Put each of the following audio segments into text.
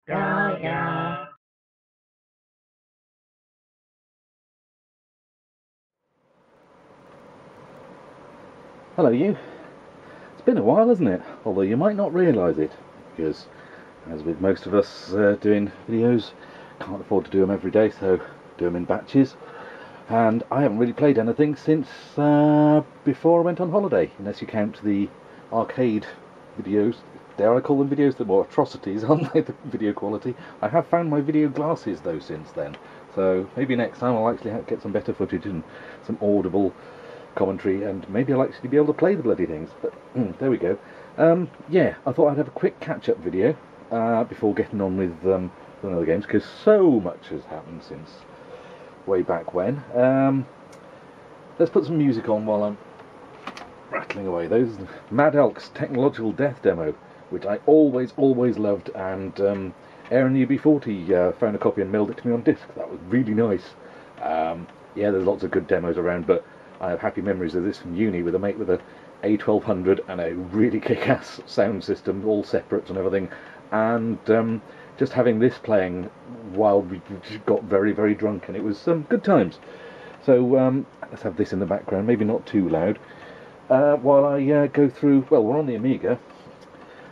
Yeah, yeah. Hello you. It's been a while, hasn't it? Although you might not realise it, because as with most of us doing videos, can't afford to do them every day, so do them in batches. And I haven't really played anything since before I went on holiday, unless you count the arcade videos. Dare I call them videos? They're more atrocities, aren't they, the video quality? I have found my video glasses though since then, so maybe next time I'll actually get some better footage and some audible commentary, and maybe I'll actually be able to play the bloody things. But there we go. Yeah, I thought I'd have a quick catch-up video before getting on with other games, because so much has happened since way back when. Let's put some music on while I'm rattling away. Those Mad Elks Technological Death demo, which I always loved, and Aaron UB40 found a copy and mailed it to me on disc. That was really nice. Yeah, there's lots of good demos around, but I have happy memories of this from uni with a mate with a A1200 and a really kick-ass sound system, all separate and everything, and just having this playing while we got very drunk, and it was good times. So let's have this in the background, maybe not too loud, while I go through. Well, we're on the Amiga.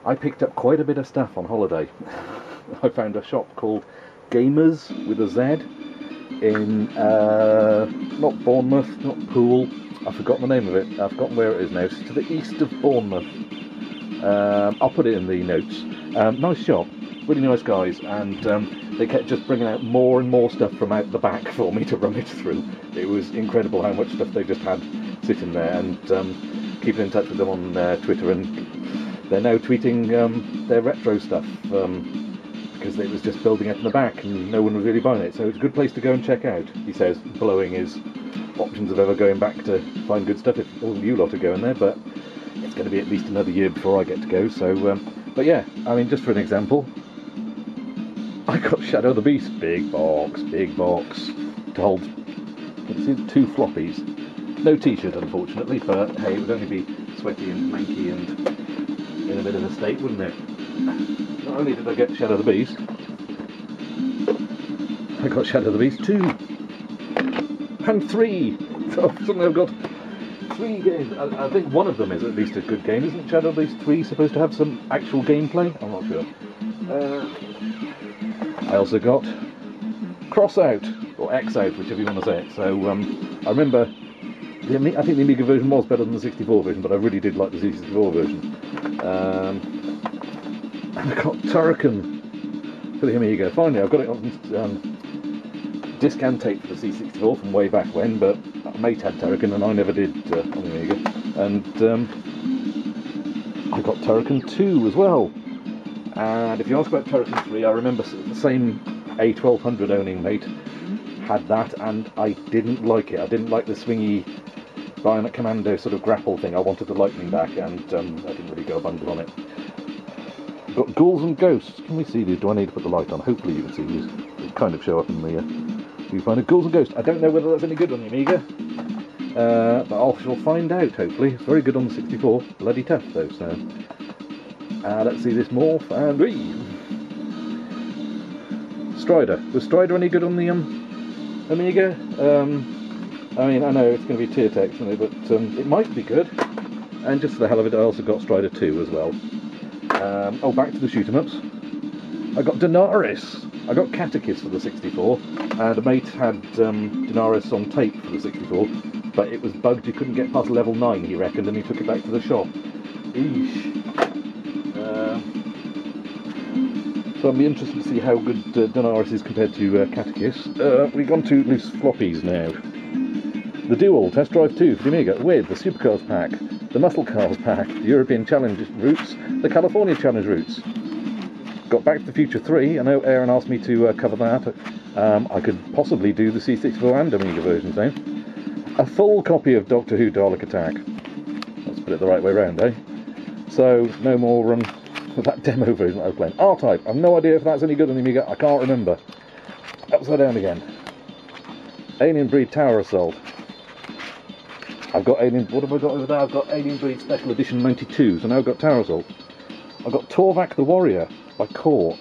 I picked up quite a bit of stuff on holiday. I found a shop called Gamers with a Z in not Bournemouth, not Poole. I've forgotten the name of it. I've forgotten where it is now. It's to the east of Bournemouth. I'll put it in the notes. Nice shop, really nice guys, and they kept just bringing out more and more stuff from out the back for me to rummage through. It was incredible how much stuff they just had sitting there, and keeping in touch with them on Twitter, and they're now tweeting their retro stuff. Because it was just building up in the back and no one was really buying it, so it's a good place to go and check out. He says, blowing his options of ever going back to find good stuff if all you lot are going there, but it's going to be at least another year before I get to go. So but yeah, I mean, just for an example, I got Shadow of the Beast, big box to hold, let's see, 2 floppies. No t-shirt unfortunately, but hey, it would only be sweaty and manky and in a bit of a state, wouldn't it? Not only did I get Shadow of the Beast, I got Shadow of the Beast 2 and 3. So suddenly I've got 3 games. I think one of them is at least a good game. Isn't Shadow of the Beast 3 supposed to have some actual gameplay? I'm not sure. I also got Cross Out, or X Out, whichever you want to say it. So I remember, I think the Amiga version was better than the 64 version, but I really did like the 64 version. And I got Turrican for the Amiga. Finally, I've got it on disc and tape for the C64 from way back when, but a mate had Turrican and I never did on the Amiga. And I got Turrican 2 as well. And if you ask about Turrican 3, I remember the same A1200 owning mate had that, and I didn't like it. I didn't like the swingy Bionic Commando sort of grapple thing. I wanted the lightning back, and I didn't really go a bundle on it. We've got Ghouls and Ghosts. Can we see these? Do I need to put the light on? Hopefully you can see these. They kind of show up in the viewfinder. Ghouls and Ghosts. I don't know whether that's any good on the Amiga, but I shall find out, hopefully. It's very good on the 64. Bloody tough, though, so... let's see this morph, and... Whee! Strider. Was Strider any good on the Amiga? I mean, I know it's going to be tier text, isn't it? But it might be good. And just for the hell of it, I also got Strider 2 as well. Oh, back to the shoot-em-ups. I got Daenerys. I got Catechist for the 64, and a mate had Daenerys on tape for the 64, but it was bugged. You couldn't get past level 9, he reckoned, and he took it back to the shop. Eesh. So I'll be interested to see how good Daenerys is compared to Catechist. We've gone to loose floppies now. The Dual Test Drive 2 for the Amiga with the Supercars pack, the Muscle Cars pack, the European Challenge routes, the California Challenge routes. Got Back to the Future 3. I know Aaron asked me to cover that. I could possibly do the C64 and Amiga versions now. A full copy of Doctor Who Dalek Attack. Let's put it the right way round, eh? So, no more that demo version that I was playing. R-Type. I've no idea if that's any good on the Amiga. I can't remember. Upside down again. Alien Breed Tower Assault. I've got Alien... What have I got over there? I've got Alien Breed Special Edition 92. So now I've got Tower Assault. I've got Torvak the Warrior by Core.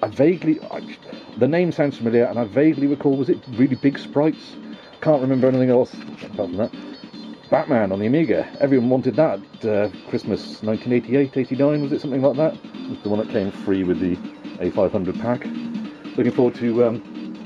the name sounds familiar, and I vaguely recall, was it really big sprites? Can't remember anything else apart from that. Batman on the Amiga. Everyone wanted that Christmas 1988, 89, was it something like that? It was the one that came free with the A500 pack. Looking forward to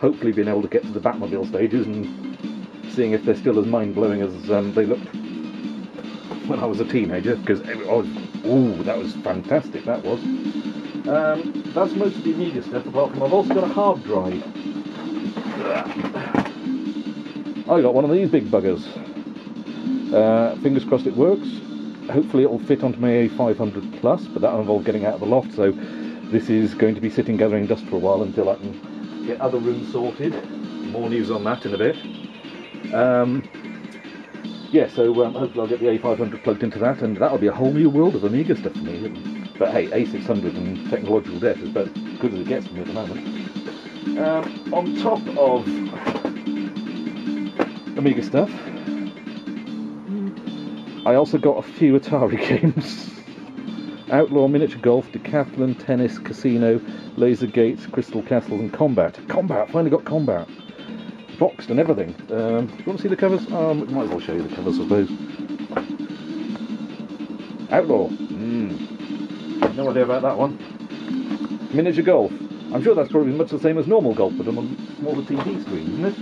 hopefully being able to get to the Batmobile stages and seeing if they're still as mind-blowing as they looked when I was a teenager, because that was fantastic, that was. That's most of the Amiga stuff, apart from I've also got a hard drive. I got one of these big buggers. Fingers crossed it works. Hopefully it'll fit onto my A500 Plus, but that'll involve getting out of the loft, so this is going to be sitting gathering dust for a while until I can get other rooms sorted. More news on that in a bit. Yeah, so hopefully I'll get the A500 plugged into that, and that'll be a whole new world of Amiga stuff for me. But hey, A600 and technological debt is about as good as it gets for me at the moment. On top of Amiga stuff, I also got a few Atari games. Outlaw, Miniature Golf, Decathlon, Tennis, Casino, Laser Gates, Crystal Castles and Combat. Combat! Finally got Combat! Boxed and everything. Do you want to see the covers? Might as well show you the covers, I suppose. Outlaw. No idea about that one. Miniature Golf. I'm sure that's probably much the same as normal golf, but on a smaller TV screen, isn't it?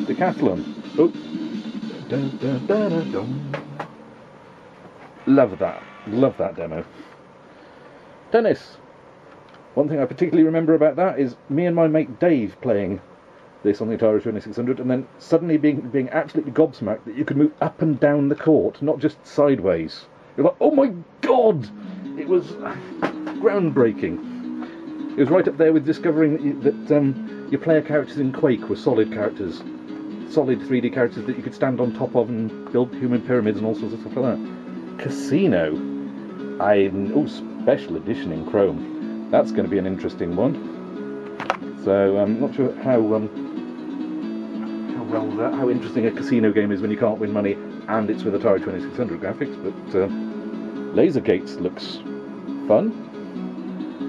Decathlon. Oh. Dun, dun, dun, dun, dun. Love that. Love that demo. Tennis. One thing I particularly remember about that is me and my mate Dave playing this on the Atari 2600, and then suddenly being absolutely gobsmacked that you could move up and down the court, not just sideways. You're like, oh my god! It was groundbreaking. It was right up there with discovering that your player characters in Quake were solid characters. Solid 3D characters that you could stand on top of and build human pyramids and all sorts of stuff like that. Casino. Special edition in Chrome. That's going to be an interesting one. So I'm not sure how interesting a casino game is when you can't win money and it's with Atari 2600 graphics, but Laser Gates looks fun.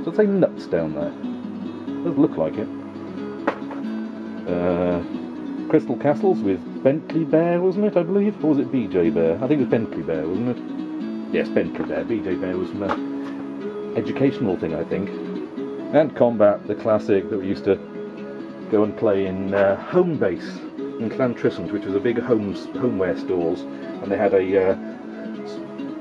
Does it say nuts down there? Does look like it. Crystal Castles with Bentley Bear, wasn't it, I believe? Or was it BJ Bear? I think it was Bentley Bear, wasn't it? Yes, Bentley Bear. BJ Bear was an educational thing, I think. And Combat, the classic that we used to go and play in Home Base in Llantrisant, which was a big homeware stores, and they had a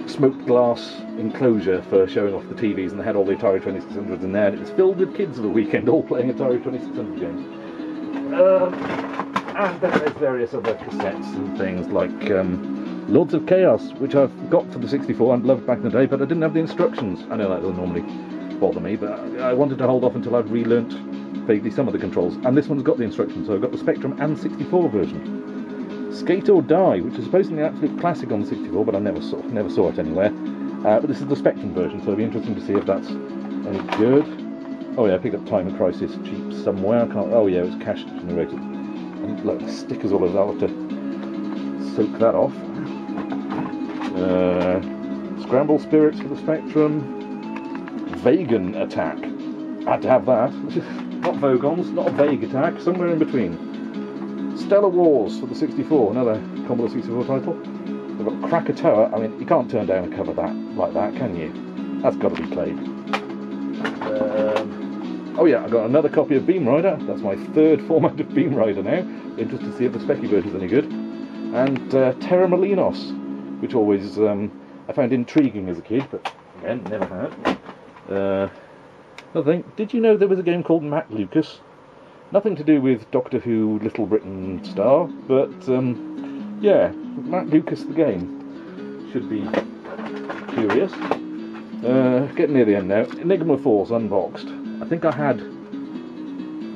smoked glass enclosure for showing off the TVs, and they had all the Atari 2600s in there, and it was filled with kids of the weekend all playing Atari 2600 games. And then there's various other cassettes and things like Lords of Chaos, which I've got for the 64 and loved back in the day, but I didn't have the instructions. I know that doesn't normally bother me, but I wanted to hold off until I'd relearnt vaguely some of the controls, and this one's got the instructions, so I've got the Spectrum and 64 version. Skate or Die, which is supposedly an absolute classic on the 64, but I never saw it anywhere. But this is the Spectrum version, so it'll be interesting to see if that's any good. Oh yeah, I picked up Time Crisis cheap somewhere. I can't. Oh yeah, it was cash generated. And look, the stickers all over. I'll have to soak that off. Scramble Spirits for the Spectrum. Vegan Attack. Had to have that. Not Vogons, not a vague attack, somewhere in between. Stellar Wars for the 64, another Commodore 64 title. We've got Krakatoa. I mean, you can't turn down a cover like that, can you? That's got to be played. Oh yeah, I got another copy of Beam Rider. That's my third format of Beam Rider now. Interested to see if the Specky version's any good. And Terra Molinos, which always I found intriguing as a kid, but again, never had. Another thing, did you know there was a game called Matt Lucas? Nothing to do with Doctor Who Little Britain star, but yeah, Matt Lucas the game. Should be curious. Getting near the end now. Enigma Force unboxed. I think I had...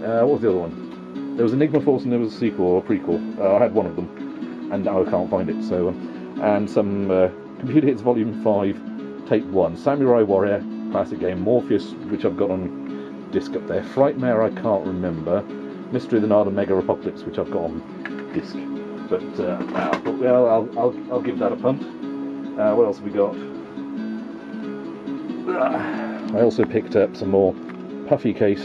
what was the other one? There was Enigma Force and there was a sequel or a prequel. I had one of them, and now I can't find it. So, and some Computer Hits Volume 5, Tape 1. Samurai Warrior, classic game. Morpheus, which I've got on disc up there. Frightmare, I can't remember. Mystery of the Nile and Mega Apocalypse, which I've got on disc. But I'll give that a punt. What else have we got? I also picked up some more puffy case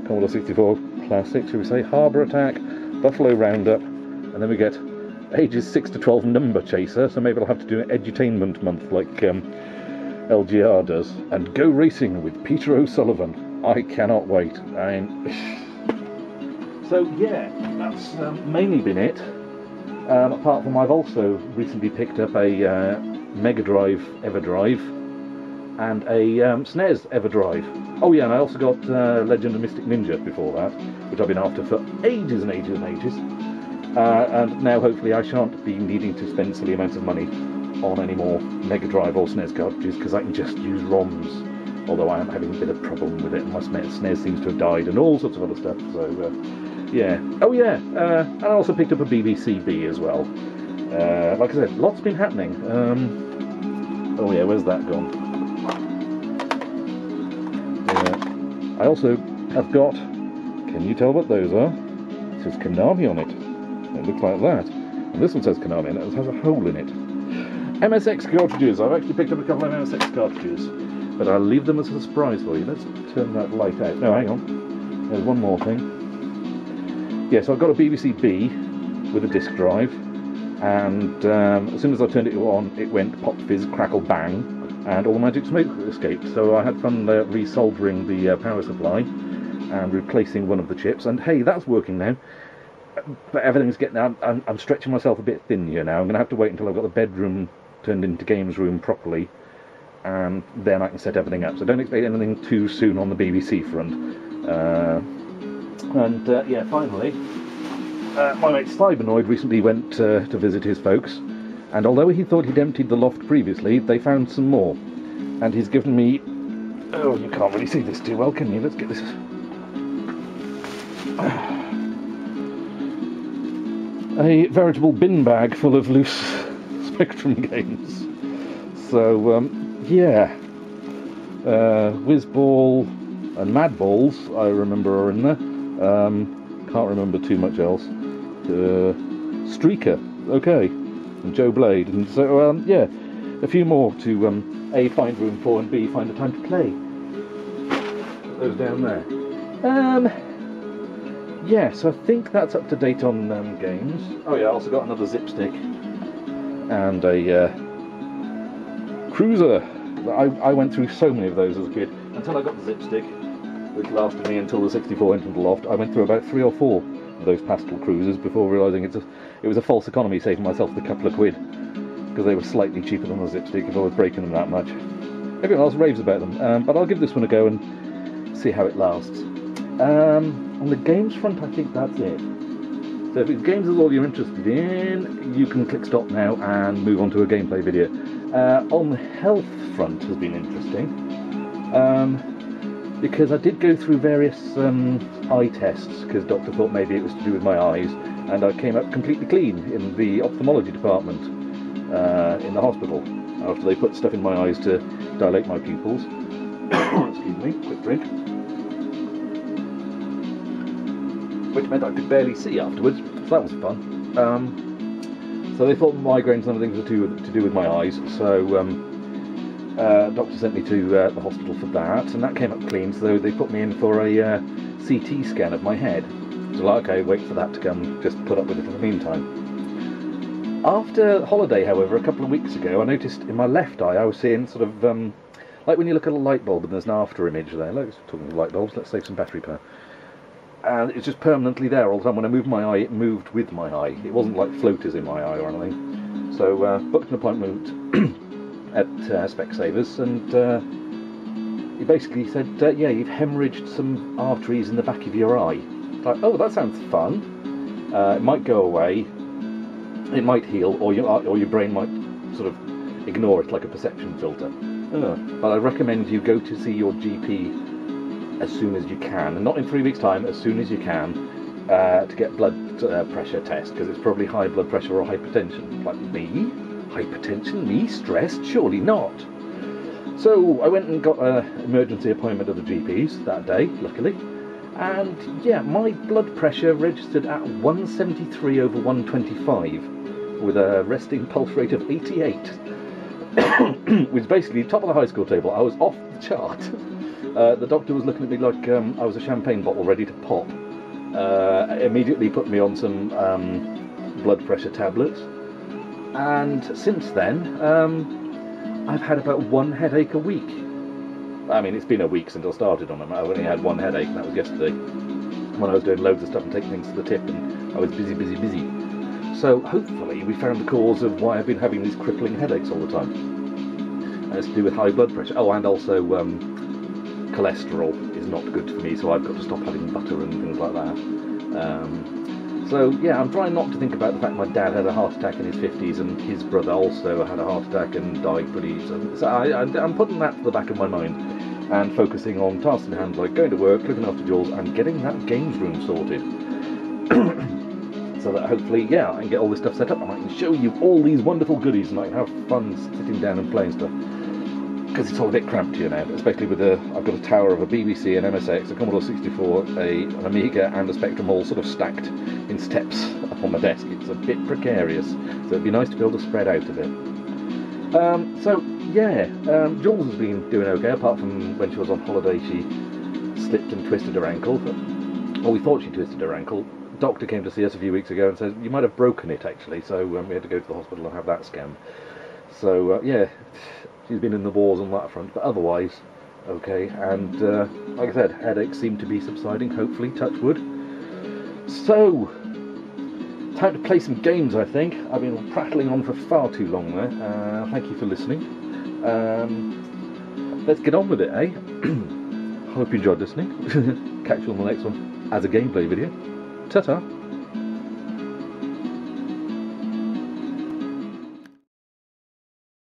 Commodore 64 Classic, shall we say, Harbour Attack, Buffalo Roundup, and then we get ages 6 to 12 Number Chaser, so maybe I'll have to do an edutainment month like LGR does, and Go Racing with Peter O'Sullivan. I cannot wait. So yeah, that's mainly been it. Apart from I've also recently picked up a Megadrive Everdrive and a Snes Everdrive. Oh yeah, and I also got Legend of Mystic Ninja before that, which I've been after for ages and ages and ages. And now hopefully I shan't be needing to spend silly amounts of money on any more Megadrive or SNES cartridges, because I can just use ROMs, although I am having a bit of problem with it. My SNES seems to have died and all sorts of other stuff, so yeah. Oh yeah, and I also picked up a BBC-B as well. Like I said, lots been happening. Oh yeah, where's that gone? I also have got, can you tell what those are? It says Konami on it. It looks like that. And this one says Konami, and it has a hole in it. MSX cartridges. I've actually picked up a couple of MSX cartridges, but I'll leave them as a surprise for you. Let's turn that light out. No, hang on. There's one more thing. Yeah, so I've got a BBC-B with a disk drive, and as soon as I turned it on, it went pop, fizz, crackle, bang, and all the magic smoke escaped. So I had fun resoldering the power supply and replacing one of the chips, and hey, that's working now. But everything's getting... I'm stretching myself a bit thin here now. I'm going to have to wait until I've got the bedroom turned into games room properly, and then I can set everything up. So don't expect anything too soon on the BBC front. Yeah, finally, my mate Cybernoid recently went to visit his folks, and although he thought he'd emptied the loft previously, they found some more. And he's given me... Oh, you can't really see this too well, can you? Let's get this... a veritable bin bag full of loose Spectrum games. So, yeah. Whizball and Madballs, I remember, are in there. Can't remember too much else. Streaker, okay. And Joe Blade. And so, yeah, a few more to, A, find room for, and B, find a time to play. Put those down there. Yeah, so I think that's up to date on games. Oh yeah, I also got another zip stick and a cruiser. I went through so many of those as a kid until I got the zip stick, which lasted me until the 64 entered the loft. I went through about 3 or 4 of those pastel cruisers before realising it was a false economy, saving myself the couple of quid, because they were slightly cheaper than the zip stick if I was breaking them that much. Everyone else raves about them, but I'll give this one a go and see how it lasts. On the games front, I think that's it. So if games is all you're interested in, you can click stop now and move on to a gameplay video. On the health front has been interesting, because I did go through various eye tests, because doctor thought maybe it was to do with my eyes, and I came up completely clean in the ophthalmology department in the hospital, after they put stuff in my eyes to dilate my pupils. Excuse me, quick drink. Which meant I could barely see afterwards, so that was fun. So they thought migraines and other things were to do with my eyes, so doctor sent me to the hospital for that, and that came up clean, so they put me in for a CT scan of my head. So like, okay, wait for that to come, just put up with it in the meantime. After holiday, however, a couple of weeks ago, I noticed in my left eye I was seeing sort of, like when you look at a light bulb and there's an after image there. Let's talking of light bulbs, let's save some battery power. And it's just permanently there all the time. When I moved my eye, it moved with my eye. It wasn't like floaters in my eye or anything. So booked an appointment at Specsavers, and he basically said, yeah, you've hemorrhaged some arteries in the back of your eye. Like, oh, that sounds fun. It might go away, it might heal, or your brain might sort of ignore it like a perception filter. But I recommend you go to see your GP as soon as you can, and not in 3 weeks' time, as soon as you can, to get blood pressure test, because it's probably high blood pressure or hypertension. Like, me? Hypertension? Me? Stressed? Surely not. So I went and got an emergency appointment at the GP's that day, luckily, and yeah, my blood pressure registered at 173 over 125 with a resting pulse rate of 88, which is basically top of the high school table. I was off the chart. The doctor was looking at me like I was a champagne bottle ready to pop. Immediately put me on some blood pressure tablets, and since then I've had about one headache a week. I mean, it's been a week since I started on them. I've only had one headache, and that was yesterday when I was doing loads of stuff and taking things to the tip, and I was busy. So hopefully we found the cause of why I've been having these crippling headaches all the time. And it's to do with high blood pressure. Oh, and also cholesterol is not good for me, so I've got to stop having butter and things like that. So yeah, I'm trying not to think about the fact my dad had a heart attack in his 50s and his brother also had a heart attack and died pretty soon. So I'm putting that to the back of my mind and focusing on tasks in hand like going to work, looking after Jules and getting that games room sorted. So that hopefully, yeah, I can get all this stuff set up and I can show you all these wonderful goodies and I can have fun sitting down and playing stuff. Because it's all a bit cramped here now, especially with I've got a tower of a BBC, an MSX, a Commodore 64, an Amiga and a Spectrum all sort of stacked in steps up on my desk. It's a bit precarious, so it'd be nice to be able to spread out a bit. So yeah, Jules has been doing okay, apart from when she was on holiday she slipped and twisted her ankle. Or we thought she twisted her ankle. The doctor came to see us a few weeks ago and said, you might have broken it actually, so we had to go to the hospital and have that scanned. So yeah, she's been in the wars on that front, but otherwise okay, and like I said, headaches seem to be subsiding, hopefully, touch wood. So, time to play some games, I think. I've been prattling on for far too long there. Thank you for listening. Let's get on with it, eh? Hope you enjoyed listening. Catch you on the next one as a gameplay video. Ta-ta!